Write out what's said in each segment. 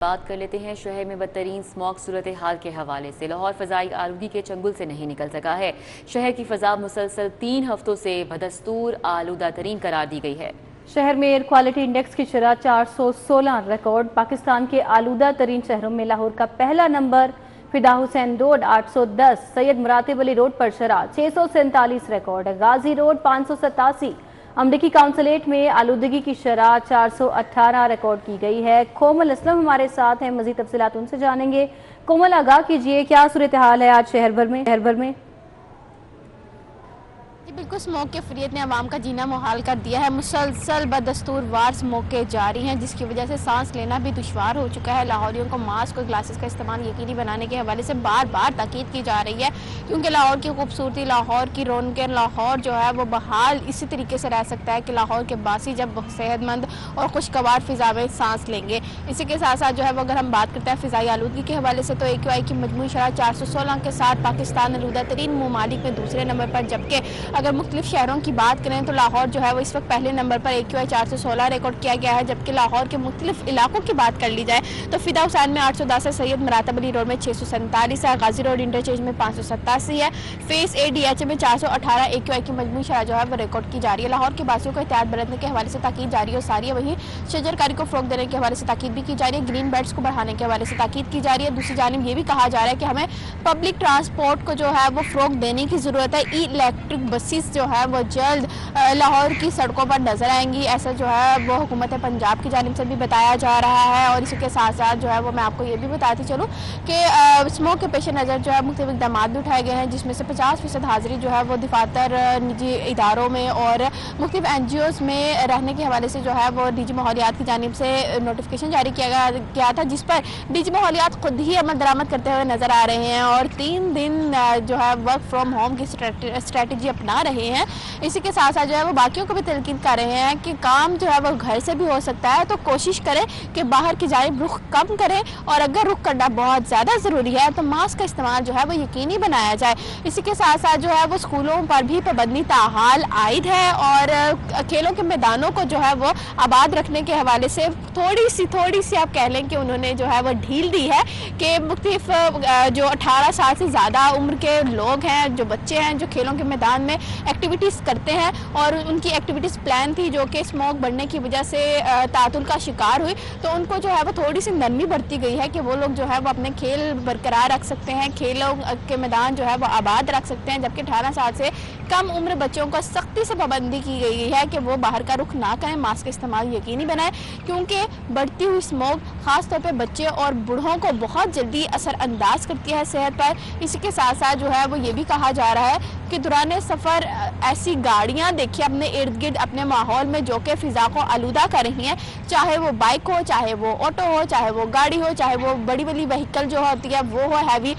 बात कर लेते हैं शहर में बदतरीन स्मॉग सूरत हाल के हवाले से। लाहौर फजाई आलूगी के चंगुल से नहीं निकल सका है। शहर की फजा मुसलसल 3 हफ्तों से बदस्तूर आलूदा तरीन करार दी गई है। शहर में एयर क्वालिटी इंडेक्स की शरह 416 रिकॉर्ड। पाकिस्तान के आलूदा तरीन शहरों में लाहौर का पहला नंबर फिदा हुसैन रोड 810, सैयद मुरातिब अली रोड पर शरह 647 रिकॉर्ड, गाजी रोड 587। अमरीकी काउंसिलेट में आलूदगी की शरह 418 रिकॉर्ड की गई है। कोमल असलम हमारे साथ हैं, मजीद तफसीलात उनसे जानेंगे। कोमल, आगाह कीजिए, क्या सूरत हाल है आज शहर भर में? बिल्कुल, स्मोक के फरियत ने आवाम का जीना मुहाल कर दिया है। मुसलसल बदस्तूर वार स्मोकें जारी हैं, जिसकी वजह से सांस लेना भी दुश्वार हो चुका है। लाहौरियों को मास्क और ग्लासेस का इस्तेमाल यकीनी बनाने के हवाले से बार बार ताकीद की जा रही है, क्योंकि लाहौर की खूबसूरती, लाहौर की रौनकें, लाहौर जो है वो बहाल इसी तरीके से रह सकता है कि लाहौर के बासी जब सेहतमंद और खुशगवार फिजा में सांस लेंगे। इसी के साथ साथ जो है वो अगर हम बात करते हैं फिजाई आलूदगी के हवाले से, तो AQI की मजमूई शरह 416 के साथ पाकिस्तान आलूदा तरीन ममालिक में दूसरे नंबर पर, जबकि अगर मुख्तलिफ शहरों की बात करें तो लाहौर जो है वो इस वक्त पहले नंबर पर AQI 416 रिकॉर्ड किया गया है। जबकि लाहौर के मुख्तलिफ इलाकों की बात कर ली जाए तो फिदा हुसैन में 810 है, सैयद मुरातिब अली रोड में 647 है, गाजी रोड इंटरचेंज में 587 है, फेस ADH में 418 AQI की मजमूई शरह जो है वो रिकॉर्ड की जा रही है। लाहौर के बासियों को एहतियात बरतने के हवाले से ताकीद जारी है सारी है। वहीं शजरकारी को फ़रोग देने के हवाले से ताकीद भी की जा रही है, ग्रीन बेल्ट्स को बढ़ाने के हवाले से ताकीद की जा रही है। दूसरी जानिब ये भी कहा जा रहा है कि हमें पब्लिक ट्रांसपोर्ट को जो है वो फ़रोग देने की ज़रूरत है। इलेक्ट्रिक बसेस जो है वो जल्द लाहौर की सड़कों पर नजर आएंगी, ऐसा जो है वो हुकूमत पंजाब की जानिब से भी बताया जा रहा है। और इसी के साथ साथ जो है वो मैं आपको ये भी बताती चलूँ कि स्मोक के पेश नज़र जो है मुख्तलिफ इक़दाम भी उठाए गए हैं, जिसमें से 50% हाजिरी जो है वो दफातर, निजी इदारों में और मुख्तलिफ NGOs में रहने के हवाले से जो है वो DG माहौलियात की जानिब से नोटिफिकेशन जारी किया गया था, जिस पर DG माहौलियात खुद ही अमल दरामद करते हुए नजर आ रहे हैं और 3 दिन जो है वर्क फ्रॉम होम की स्ट्रेटजी अपना रहे हैं। इसी के साथ साथ जो है वो बाकियों को भी तलकीन कर रहे हैं कि काम जो है वो घर से भी हो सकता है, तो कोशिश करें कि बाहर की जानिब रुख कम करें और अगर रुख करना बहुत ज़्यादा ज़रूरी है तो मास्क का इस्तेमाल जो है वो यकीनी बनाया जाए। इसी के साथ साथ जो है वो स्कूलों पर भी पाबंदी ताहाल आयद है और खेलों के मैदानों को जो है वो आबाद रखने के हवाले से थोड़ी सी आप कह लें कि उन्होंने जो है वो ढील दी है कि मुख्तलिफ जो 18 साल से ज़्यादा उम्र के लोग हैं, जो बच्चे हैं, जो खेलों के मैदान में एक्टिविटीज़ करते हैं और उनकी एक्टिविटीज़ प्लान थी जो कि स्मोक बढ़ने की वजह से तातुल का शिकार हुई, तो उनको जो है वो थोड़ी सी नरमी बरती गई है कि वो लोग जो है वो अपने खेल बरकरार रख सकते हैं, खेलों के मैदान जो है वो आबाद रख सकते हैं। जबकि 18 साल से कम उम्र बच्चों को सख्ती से पाबंदी की गई है कि वो बाहर का रुख ना करें, मास्क का इस्तेमाल यकीनी बनाएं, क्योंकि बढ़ती हुई स्मोक ख़ासतौर पर बच्चे और बूढ़ों को बहुत जल्दी असरअंदाज करती है सेहत पर। इसी के साथ साथ जो है वो ये भी कहा जा रहा है कि दौरान सफ़र ऐसी गाड़ियाँ देखिए अपने इर्द गिर्द अपने माहौल में जो कि फ़िज़ा को आलूदा कर रही हैं, चाहे वो बाइक हो, चाहे वो ऑटो हो, चाहे वो गाड़ी हो, चाहे वो बड़ी बड़ी व्हीकल जो होती है वो हो हैवी,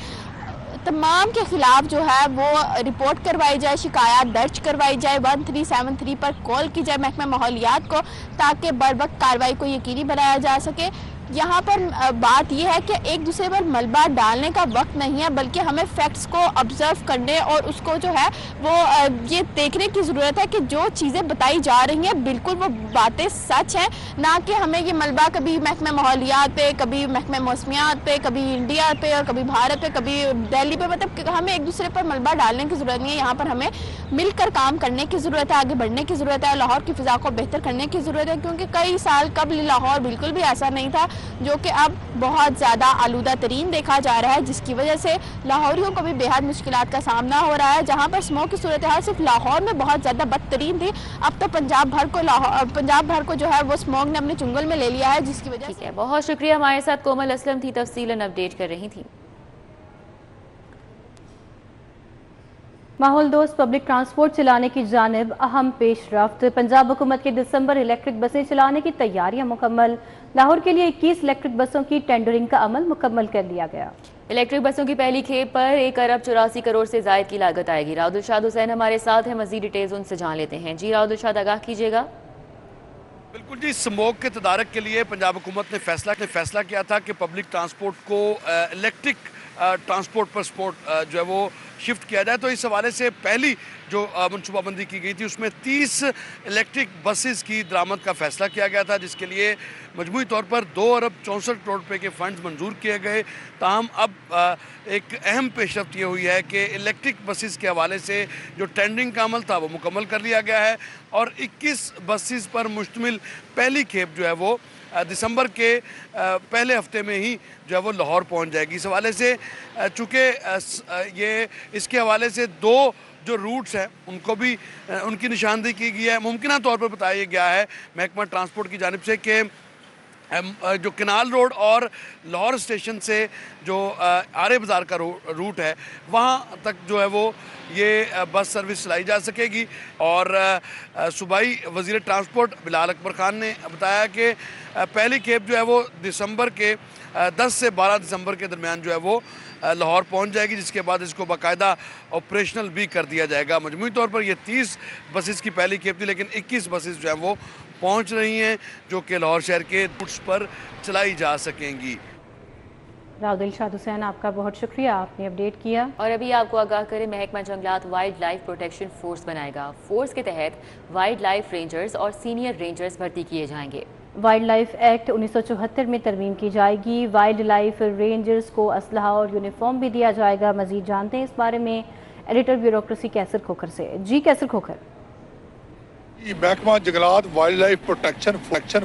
तमाम के खिलाफ जो है वो रिपोर्ट करवाई जाए, शिकायत दर्ज करवाई जाए, 1373 पर कॉल की जाए महकमा माहौलियात को, ताकि बर वक्त कार्रवाई को यकीनी बनाया जा सके। यहाँ पर बात यह है कि एक दूसरे पर मलबा डालने का वक्त नहीं है, बल्कि हमें फैक्ट्स को ऑब्जर्व करने और उसको जो है वो ये देखने की ज़रूरत है कि जो चीज़ें बताई जा रही हैं बिल्कुल वो बातें सच हैं, ना कि हमें ये मलबा कभी महकमा माहौलियात पे, कभी महकमा मौसमियात पे, कभी इंडिया पे और कभी भारत पे, कभी दिल्ली पे, मतलब हमें एक दूसरे पर मलबा डालने की ज़रूरत नहीं है। यहाँ पर हमें मिलकर काम करने की ज़रूरत है, आगे बढ़ने की ज़रूरत है, लाहौर की फ़िज़ा को बेहतर करने की ज़रूरत है, क्योंकि कई साल कबल लाहौर बिल्कुल भी ऐसा नहीं था, जो कि अब बहुत ज़्यादा आलूदा तरीन देखा जा रहा है, जिसकी वजह से लाहौरियों को भी बेहद मुश्किलात का सामना हो रहा है। जहाँ पर स्मोक की सूरत हाल सिर्फ लाहौर में बहुत ज़्यादा बदतरीन थी, अब तो पंजाब भर को जो है वो स्मोक ने अपने चुंगल में ले लिया है, जिसकी वजह से। बहुत शुक्रिया, हमारे साथ कोमल असलम थी, तफसीलन अपडेट कर रही थी। माहौल दोस्त पब्लिक ट्रांसपोर्ट चलाने की जानिब अहम पेशरफ्त। पंजाब हुकूमत की दिसंबर इलेक्ट्रिक बसें चलाने की तैयारियां मुकम्मल। लाहौर के लिए 21 इलेक्ट्रिक बसों की टेंडरिंग का अमल मुकम्मल कर लिया गया। इलेक्ट्रिक बसों की पहली खेप पर 1 अरब 84 करोड़ से जायद की लागत आएगी। राउदुलशाद हुसैन हमारे साथ हैं, मजीद डिटेल्स उनसे जान लेते हैं। जी राउदुलशाद, आगाह कीजिएगा। बिल्कुल जी, स्मोक के तदारक के लिए पंजाब हुकूमत ने फैसला किया था कि पब्लिक ट्रांसपोर्ट को इलेक्ट्रिक ट्रांसपोर्ट पर सपोर्ट जो है वो शिफ्ट किया जाए। तो इस हवाले से पहली जो मनसूबाबंदी की गई थी उसमें 30 इलेक्ट्रिक बसेस की दरामद का फैसला किया गया था, जिसके लिए मजमूई तौर पर 2 अरब 64 करोड़ रुपए के फंड्स मंजूर किए गए। ताहम अब एक अहम पेशरफ्त ये हुई है कि इलेक्ट्रिक बसेस के हवाले से जो टेंडरिंग का अमल था वो मुकम्मल कर लिया गया है और 21 बसेस पर मुश्तमिल पहली खेप जो है वो दिसंबर के पहले हफ्ते में ही जो है वो लाहौर पहुंच जाएगी। इस हवाले से चूँकि ये इसके हवाले से 2 जो रूट्स हैं उनको भी उनकी निशानदेही की गई है। मुमकिन तौर पर बताया गया है महकमा ट्रांसपोर्ट की जानिब से कि जो कनाल रोड और लाहौर स्टेशन से जो आरे बाज़ार का रूट है वहाँ तक जो है वो ये बस सर्विस चलाई जा सकेगी। और सूबाई वज़ीर ट्रांसपोर्ट बिलाल अकबर खान ने बताया कि पहली खेप जो है वो दिसंबर के 10 से 12 दिसंबर के दरमियान जो है वो लाहौर पहुंच जाएगी, जिसके बाद इसको बाकायदा ऑपरेशनल भी कर दिया जाएगा। मजमूई तौर पर ये 30 बसेस की पहली खेप थी, लेकिन 21 बसेस जो हैं वो पहुंच रही हैं जो कि लाहौर शहर के रूट्स पर चलाई जा सकेंगी। राव दिलशाद हुसैन, आपका बहुत शुक्रिया, आपने अपडेट किया। और अभी आपको आगाह करें, महकमा जंगलात वाइल्ड लाइफ प्रोटेक्शन फोर्स बनाएगा। फोर्स के तहत वाइल्ड लाइफ रेंजर्स और सीनियर रेंजर्स भर्ती किए जाएंगे। वाइल्ड लाइफ एक्ट 1974 में तरमीम की जाएगी। वाइल्ड लाइफ रेंजर्स को असलहा और यूनिफॉर्म भी दिया जाएगा। मजीद जानते हैं इस बारे में एडिटर ब्यूरोक्रेसी कैसर खोखर से। जी कैसर खोखर। महकमा जंगलात वाइल्ड लाइफ प्रोटेक्शन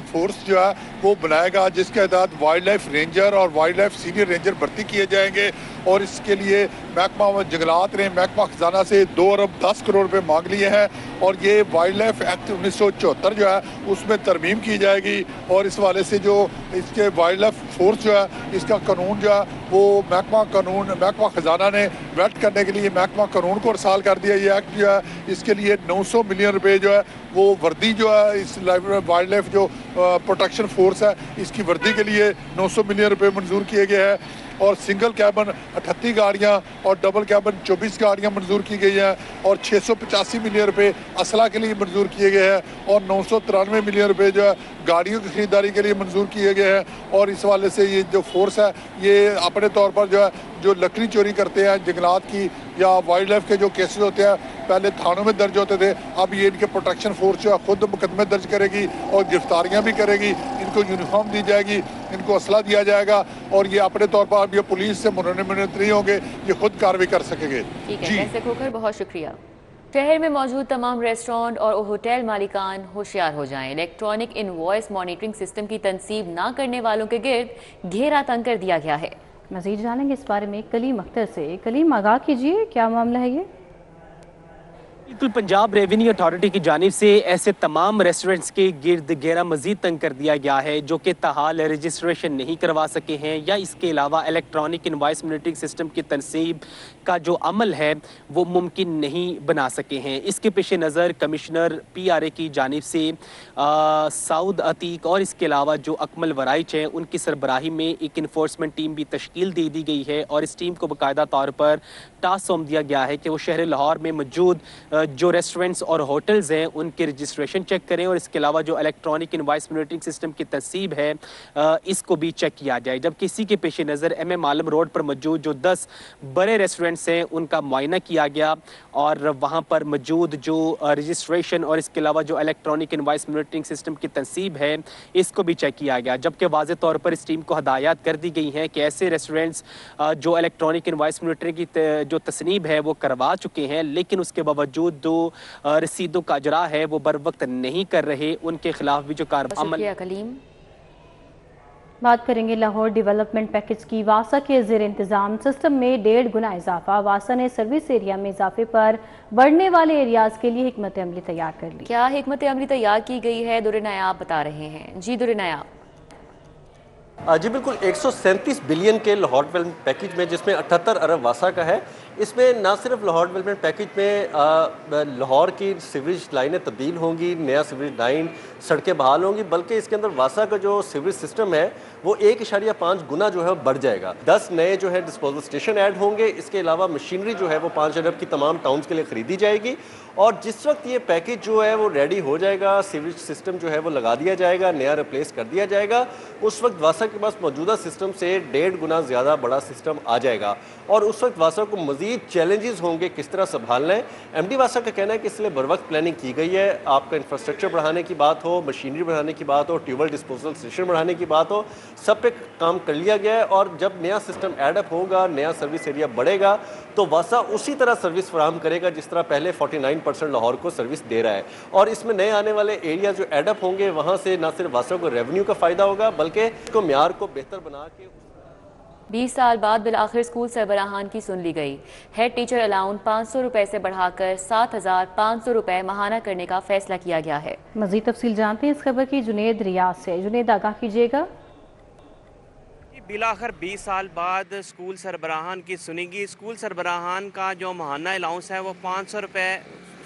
फोर्स जो है वो बनाएगा, जिसके तहत वाइल्ड लाइफ रेंजर और वाइल्ड लाइफ सीनियर रेंजर भर्ती किए जाएंगे। और इसके लिए महकमा जंगलात ने महकमा खजाना से 2 अरब 10 करोड़ रुपए मांग लिए हैं और ये वाइल्ड लाइफ एक्ट 1974 जो है उसमें तरमीम की जाएगी। और इस वाले से जो इसके वाइल्ड लाइफ फोर्स जो है इसका कानून जो है वो महकमा खजाना ने वेट करने के लिए महकमा कानून को अरसाल कर दिया। ये एक्ट जो है इसके लिए 900 मिलियन रुपए जो है वो वर्दी जो है इस वाइल्ड लाइफ जो प्रोटेक्शन फोर्स है इसकी वर्दी के लिए 900 मिलियन रुपए मंजूर किए गए हैं। और सिंगल कैबन 38 गाड़ियां और डबल कैबन 24 गाड़ियां मंजूर की गई हैं और 685 मिलियन रुपए असला के लिए मंजूर किए गए हैं और 993 मिलियन रुपए जो है गाड़ियों की खरीदारी के लिए मंजूर किए गए हैं। और इस वाले से ये जो फोर्स है ये अपने तौर पर जो है जो लकड़ी चोरी करते हैं जंगलात की या वाइल्ड लाइफ के जो केसेस होते हैं पहले थानों में दर्ज होते थे, अब ये इनके प्रोटेक्शन फोर्स जो है खुद मुकदमे दर्ज करेगी और गिरफ्तारियां भी करेगी। इनको यूनिफॉर्म दी जाएगी, इनको असला दिया जाएगा और ये अपने तौर पर अब ये पुलिस से मुनम्मित नहीं होंगे, ये खुद कार्रवाई कर सकेंगे। जी खोखर, बहुत शुक्रिया। शहर में मौजूद तमाम रेस्टोरेंट और होटल मालिकान होशियार हो जाएं। इलेक्ट्रॉनिक इनवॉइस मॉनिटरिंग सिस्टम की तनसीब ना करने वालों के गिर्द घेरा तंग कर दिया गया है। मजीद जानेंगे इस बारे में कलीम अख्तर से। कलीम, आगाह कीजिए, क्या मामला है ये? बिल्कुल, पंजाब रेवेन्यू अथॉरिटी की जानिब से ऐसे तमाम रेस्टोरेंट्स के गिर्द घेरा मजीद तंग कर दिया गया है जो कि ताहाल रजिस्ट्रेशन नहीं करवा सके हैं या इसके अलावा इलेक्ट्रॉनिक इनवॉइस मॉनिटरिंग सिस्टम की तनसीब का जो अमल है वो मुमकिन नहीं बना सके हैं। इसके पेश नज़र कमिश्नर PRA की जानिब से साउद अतीक और इसके अलावा जो अकमल वराइच हैं उनकी सरबराही में एक इन्फोर्समेंट टीम भी तश्कील दे दी गई है और इस टीम को बाकायदा तौर पर टास्क सौंप दिया गया है कि वो शहर लाहौर में मौजूद जो रेस्टोरेंट्स और होटल्स हैं उनके रजिस्ट्रेशन चेक करें और इसके अलावा जो इलेक्ट्रॉनिक इनवॉइस मॉनिटरिंग सिस्टम की तनसीब है इसको भी चेक किया जाए। जबकि इसी के पेश नज़र MM आलम रोड पर मौजूद जो 10 बड़े रेस्टोरेंट्स हैं उनका मुआयना किया गया और वहाँ पर मौजूद जो रजिस्ट्रेशन और इसके अलावा जो इलेक्ट्रॉनिक इनवॉइस मॉनिटरिंग सिस्टम की तनसीब है इसको भी चेक किया गया। जबकि वाज़े तौर पर इस टीम को हदायत कर दी गई हैं कि ऐसे रेस्टोरेंट्स जो इलेक्ट्रॉनिक इनवॉइस मॉनिटरिंग की जो तसनीब है वो करवा चुके हैं लेकिन उसके बावजूद जो रसीदों का अजरा है वो बर वक्त नहीं कर रहे, उनके खिलाफ भी जो कार्रवाई। बात करेंगे लाहौर डेवलपमेंट पैकेज की। वासा के ज़ेर इंतज़ाम सिस्टम में 1.5 गुना इजाफा। वासा ने सर्विस एरिया में इजाफे पर बढ़ने वाले एरियाज के लिए हिकमत अमली तैयार कर ली। क्या हिकमत अमली तैयार की गई है, दुर्र नायाब बता रहे हैं। जी दुर्र नायाब। जी बिल्कुल, 137 बिलियन के लाहौर डेवलपमेंट पैकेज में जिसमें 78 अरब वासा का है, इसमें ना सिर्फ लाहौर डेवलपमेंट पैकेज में लाहौर की सीवरेज लाइनें तब्दील होंगी, नया सीवरेज लाइन, सड़कें बहाल होंगी, बल्कि इसके अंदर वासा का जो सीवरेज सिस्टम है वो 1.5 गुना जो है बढ़ जाएगा। 10 नए जो है डिस्पोजल स्टेशन ऐड होंगे। इसके अलावा मशीनरी जो है वो 5 अरब की तमाम टाउन्स के लिए खरीदी जाएगी और जिस वक्त ये पैकेज जो है वो रेडी हो जाएगा, सीवरेज सिस्टम जो है वो लगा दिया जाएगा, नया रिप्लेस कर दिया जाएगा, उस वक्त वासा के पास मौजूदा सिस्टम से 1.5 गुना ज़्यादा बड़ा सिस्टम आ जाएगा और उस वक्त वासा को मज़ीद चैलेंजेस होंगे किस तरह संभालना है। एमडी वासा का कहना है कि इसलिए बर वक्त प्लानिंग की गई है। आपका इंफ्रास्ट्रक्चर बढ़ाने की बात हो, मशीनरी बढ़ाने की बात हो, ट्यूबवेल डिस्पोजल स्टेशन बढ़ाने की बात हो, सब पे काम कर लिया गया है और जब नया सिस्टम एडअप होगा, नया सर्विस एरिया बढ़ेगा तो वासा उसी तरह सर्विस फराहम करेगा जिस तरह पहले 49% लाहौर को सर्विस दे रहा है। और इसमें नए आने वाले एरिया जो एडअप होंगे वहाँ से न सिर्फ वासा को रेवेन्यू का फ़ायदा होगा बल्कि इसको म्यार को बेहतर बना के 20 साल बाद बिल आखिर स्कूल सरबराहान की सुन ली गई। हेड टीचर अलाउंस 500 रुपए से बढ़ाकर 7,500 रुपए माहाना करने का फैसला किया गया है। मजीद तफसील जानते हैं इस खबर की जुनेद रियाज से। जुनेद, आगाह कीजिएगा। बिलाखिर 20 साल बाद स्कूल सरबराहान की सुनेगी। स्कूल सरबराहान का जो माहाना अलाउंस है वो 500 रुपये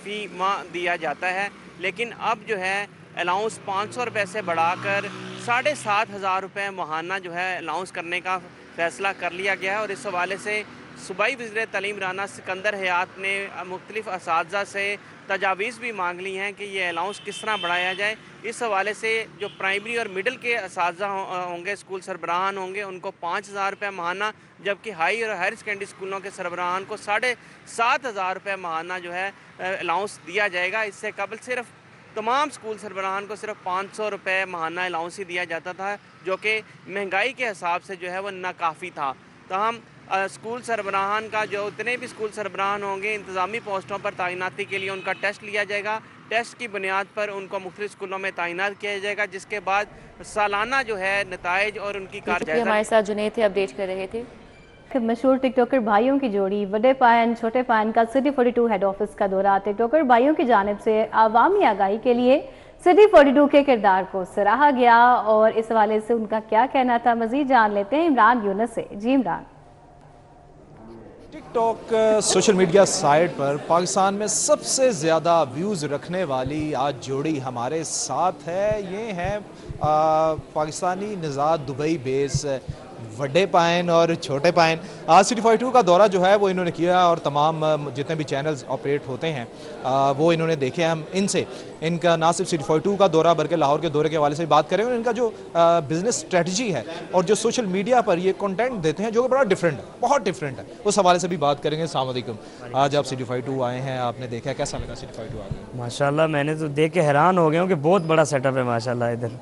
फ़ी माह दिया जाता है, लेकिन अब जो है अलाउंस 500 रुपये से बढ़ाकर 7,500 रुपये माहाना जो है अलाउंस करने का फ़ैसला कर लिया गया है। और इस हवाले से सूबाई वज़ीर तालीम राना सिकंदर हयात ने मुख्तलिफ़ असातिज़ा से तजावीज़ भी मांग ली हैं कि ये अलाउंस किस तरह बढ़ाया जाए। इस हवाले से जो प्राइमरी और मिडिल के असातिज़ा होंगे, स्कूल सरबराहान होंगे, उनको 5,000 रुपये माहाना, जबकि हाई और हायर सेकेंडरी स्कूलों के सरबराहान को 7,500 रुपये माहाना जो है अलाउंस दिया जाएगा। इससे कबल सिर्फ तमाम स्कूल सरबराहान को सिर्फ 500 रुपये माहाना अलाउंस ही दिया जाता था, जो कि महंगाई के हिसाब से जो है वो नाकाफ़ी था। तमाम स्कूल सरबराहान का जो इतने भी स्कूल सरबराहान होंगे इंतज़ामी पोस्टों पर तैनाती के लिए उनका टेस्ट लिया जाएगा। टेस्ट की बुनियाद पर उनको मुख्तलिफ स्कूलों में तैनात किया जाएगा, जिसके बाद सालाना जो है नताइज और उनकी कारजायज़ा। हमारे साथ जुनेद थे, अपडेट कर रहे थे। मशहूर टिकटॉकर भाइयों की जोड़ी वडे पायन छोटे पायन का सिटी 42 हेड ऑफिस का दौरा। टिकटॉकर भाइयों की जानिब से आवामी आगाही के लिए सिटी 42 के किरदार को सराहा गया और इस हवाले से उनका क्या कहना था, मजीद जान लेते हैं इमरान यूनुस से। जी Imran. TikTok social media site पर पाकिस्तान में सबसे ज़्यादा व्यूज़ रखने वाली आज जोड़ी हमारे साथ है। ये हैं पाकिस्तानी निज़ाद दुबई बेस वड्डे पायन और छोटे पायन। आज सिटी 42 का दौरा जो है वो इन्होंने किया और तमाम जितने भी चैनल्स ऑपरेट होते हैं वो इन्होंने देखे। हम इनसे इनका ना सिर्फ सिटी 42 का दौरा बल्कि लाहौर के दौरे के हवाले से भी बात करेंगे और इनका जो बिज़नेस स्ट्रेटजी है और जो सोशल मीडिया पर ये कंटेंट देते हैं जो कि बड़ा डिफरेंट है, बहुत डिफरेंट है, उस हवाले से भी बात करेंगे। अस्सलाम वालेकुम। आज आप सिटी 42 आए हैं, आपने देखा, कैसा लगा सिटी 42 आके? माशाल्लाह मैंने तो देख के हैरान हो गया हूँ कि बहुत बड़ा सेटअप है माशाल्लाह इधर,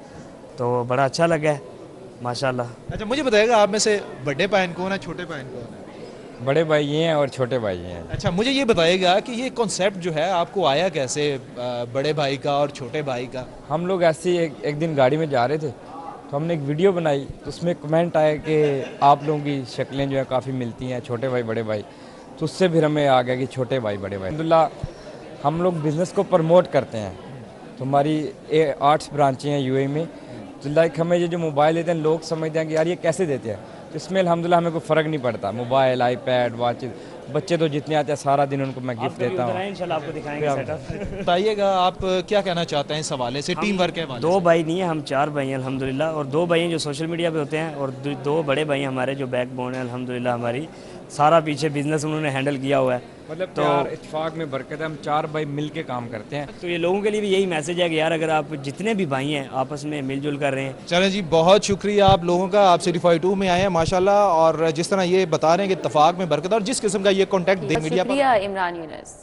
तो बड़ा अच्छा लगा है माशाल्लाह। अच्छा मुझे बताइएगा आप में से बड़े पायन कौन है, छोटे पायन कौन है? बड़े भाई ये हैं और छोटे भाई ये हैं। अच्छा मुझे ये बताइएगा कि ये कॉन्सेप्ट जो है आपको आया कैसे, बड़े भाई का और छोटे भाई का? हम लोग ऐसे ही एक दिन गाड़ी में जा रहे थे तो हमने एक वीडियो बनाई तो उसमें कमेंट आया कि आप लोगों की शक्लें जो है काफ़ी मिलती हैं, छोटे भाई बड़े भाई, तो उससे फिर हमें आ गया कि छोटे भाई बड़े भाई। अल्हम्दुलिल्लाह हम लोग बिज़नेस को प्रमोट करते हैं, तो हमारी 8 ब्रांचें हैं यूएई में। तो लाइक हमें ये जो मोबाइल देते हैं लोग समझते हैं कि यार ये कैसे देते हैं, तो इसमें अल्हम्दुलिल्लाह हमें कोई फ़र्क नहीं पड़ता। मोबाइल, आईपैड, वॉच, बच्चे तो जितने आते हैं सारा दिन उनको मैं गिफ्ट देता हूँ। इंशाल्लाह आपको दिखाएंगे सेटअप। बताइएगा आप क्या कहना चाहते हैं इस हवाले से, टीम वर्क के हवाले से? 2 भाई नहीं है, हम 4 भाई हैं अल्हम्दुलिल्लाह, और 2 भाई हैं जो सोशल मीडिया पे होते हैं और 2 बड़े भाई हमारे जो बैकबोन है अल्हम्दुलिल्लाह। हमारी सारा पीछे बिजनेस उन्होंने हैंडल किया हुआ है, मतलब तो इत्तेफाक में बरकत है, हम 4 भाई मिल के काम करते हैं। तो ये लोगों के लिए भी यही मैसेज है कि यार अगर आप जितने भी भाई हैं आपस में मिलजुल कर रहे हैं। चलें जी, बहुत शुक्रिया आप लोगों का, आप सिटी 42 में आए हैं माशाल्लाह, और जिस तरह ये बता रहे हैं कि इत्तेफाक में बरकत और जिस किस्म का ये कॉन्टैक्ट मीडिया पर। इमरान यूनुस।